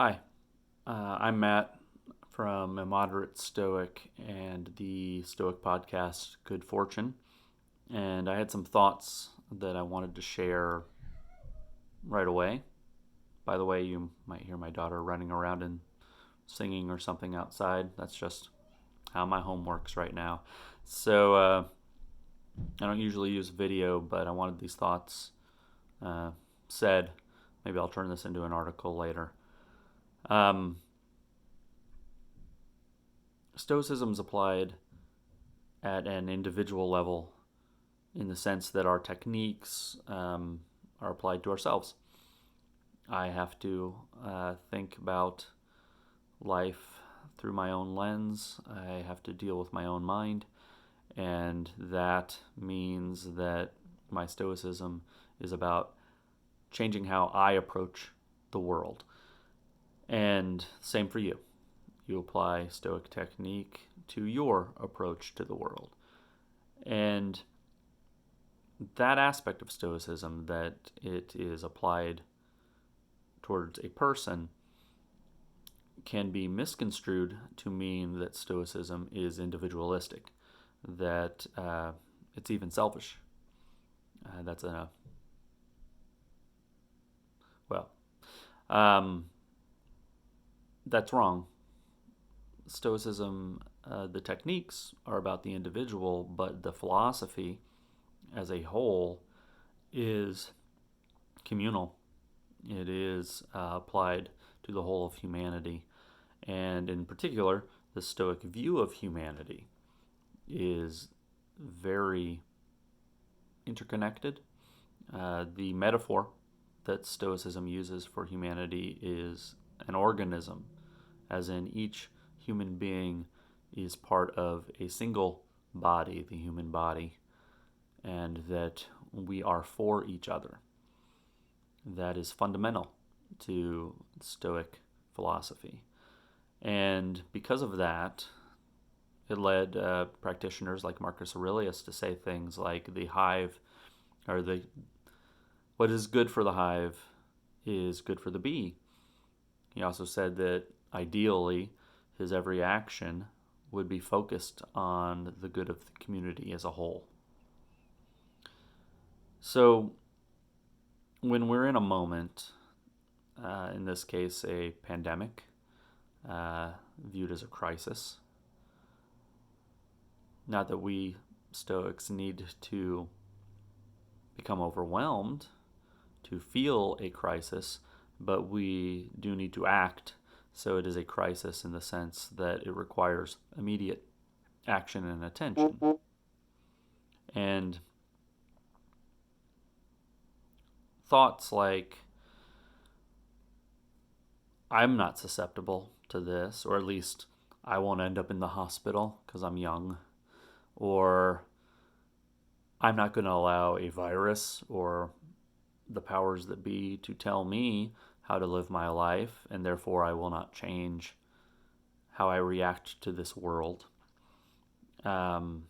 Hi, I'm Matt from A Moderate Stoic and the Stoic podcast Good Fortune. And I had some thoughts that I wanted to share right away. By the way, you might hear my daughter running around and singing or something outside. That's just how my home works right now. So I don't usually use video, but I wanted these thoughts uh, said. Maybe I'll turn this into an article later. Um, Stoicism is applied at an individual level in the sense that our techniques are applied to ourselves. I have to think about life through my own lens. I have to deal with my own mind, and that means that my Stoicism is about changing how I approach the world. And same for you. You apply Stoic technique to your approach to the world. And that aspect of Stoicism, that it is applied towards a person, can be misconstrued to mean that Stoicism is individualistic, that it's even selfish. That's a well, um, that's wrong. Stoicism, the techniques are about the individual, but the philosophy as a whole is communal. It is applied to the whole of humanity. And in particular, the Stoic view of humanity is very interconnected. The metaphor that Stoicism uses for humanity is an organism, as in each human being is part of a single body, the human body, and that we are for each other. That is fundamental to Stoic philosophy. And because of that, it led practitioners like Marcus Aurelius to say things like the hive, or the what is good for the hive is good for the bee. He also said that ideally his every action would be focused on the good of the community as a whole. So when we're in a moment, in this case a pandemic, viewed as a crisis, not that we Stoics need to become overwhelmed to feel a crisis, but we do need to act. So it is a crisis in the sense that it requires immediate action and attention. And thoughts like, I'm not susceptible to this, or at least I won't end up in the hospital because I'm young, or I'm not going to allow a virus or the powers that be to tell me how to live my life, and therefore I will not change how I react to this world. Those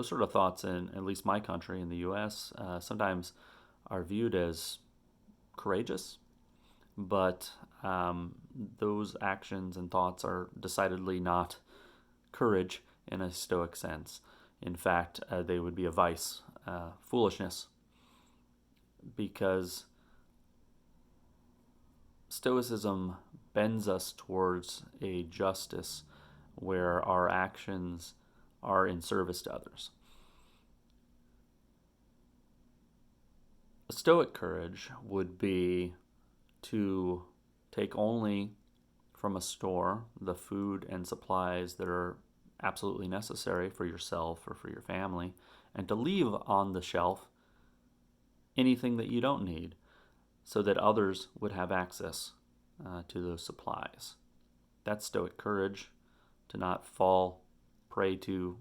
sort of thoughts, in at least my country, in the U.S., sometimes are viewed as courageous, but those actions and thoughts are decidedly not courage in a Stoic sense. In fact, they would be a vice, foolishness, because Stoicism bends us towards a justice where our actions are in service to others. A Stoic courage would be to take only from a store the food and supplies that are absolutely necessary for yourself or for your family, and to leave on the shelf anything that you don't need, so that others would have access to those supplies. That's Stoic courage, to not fall prey to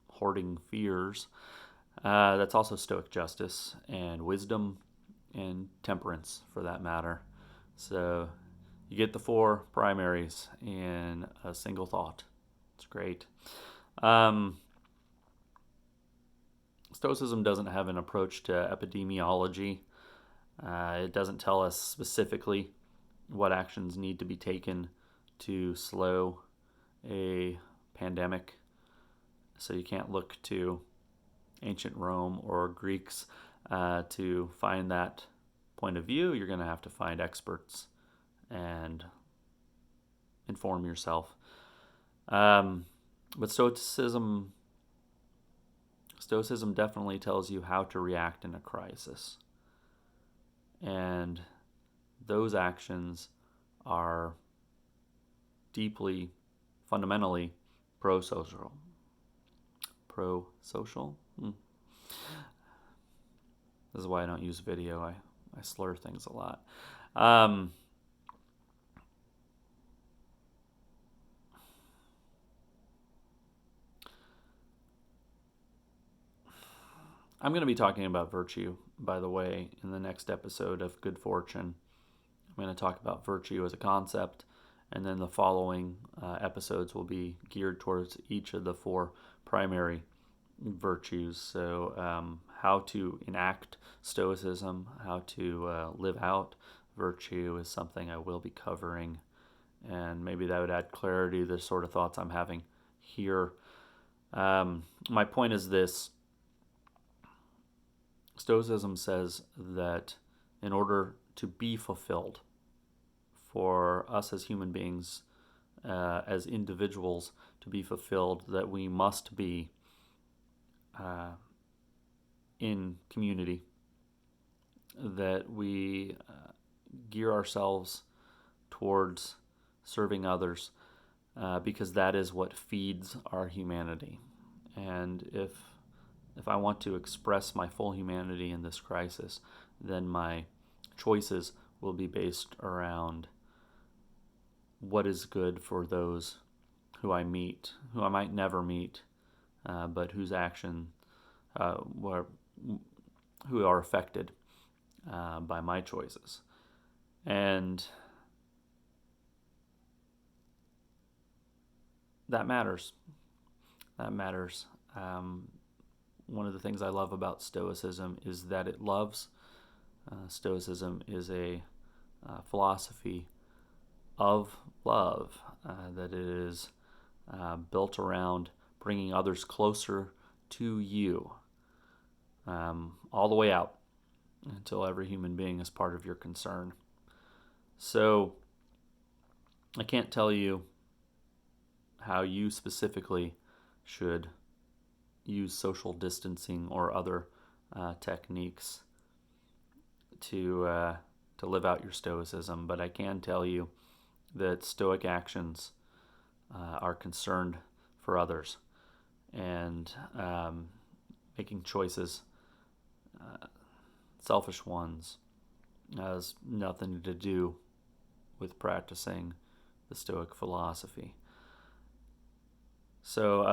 hoarding fears. That's also Stoic justice and wisdom and temperance, for that matter. So you get the four primaries in a single thought. It's great. Stoicism doesn't have an approach to epidemiology. It doesn't tell us specifically what actions need to be taken to slow a pandemic. So you can't look to ancient Rome or Greeks to find that point of view. You're going to have to find experts and inform yourself. But Stoicism definitely tells you how to react in a crisis. And those actions are deeply, fundamentally pro-social. Pro-social? This is why I don't use video. I slur things a lot. I'm going to be talking about virtue, by the way, in the next episode of Good Fortune. I'm going to talk about virtue as a concept, and then the following episodes will be geared towards each of the 4 primary virtues. So how to enact Stoicism, how to live out virtue is something I will be covering, and maybe that would add clarity to the sort of thoughts I'm having here. My point is this. Stoicism says that in order to be fulfilled, for us as human beings, as individuals, to be fulfilled, that we must be in community, that we gear ourselves towards serving others, because that is what feeds our humanity. And if I want to express my full humanity in this crisis, then my choices will be based around what is good for those who I meet, who I might never meet, but whose action, who are affected by my choices. And that matters. That matters. One of the things I love about Stoicism is that it loves. Stoicism is a philosophy of love, that it is built around bringing others closer to you, all the way out until every human being is part of your concern. So I can't tell you how you specifically should use social distancing or other techniques to live out your Stoicism, but I can tell you that Stoic actions are concerned for others, and making choices, selfish ones, has nothing to do with practicing the Stoic philosophy. So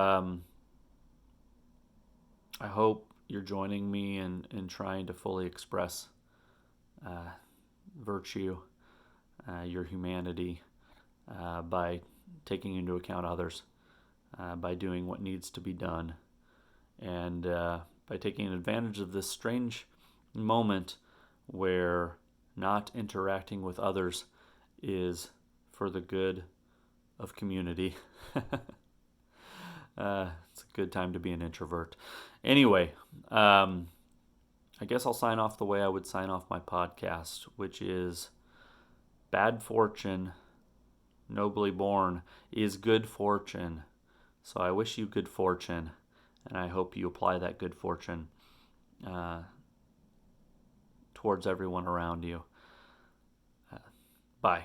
I hope you're joining me in trying to fully express virtue, your humanity, by taking into account others, by doing what needs to be done, and by taking advantage of this strange moment where not interacting with others is for the good of community. It's a good time to be an introvert. Anyway, I guess I'll sign off the way I would sign off my podcast, which is: bad fortune, nobly born, is good fortune. So I wish you good fortune, and I hope you apply that good fortune towards everyone around you. Bye.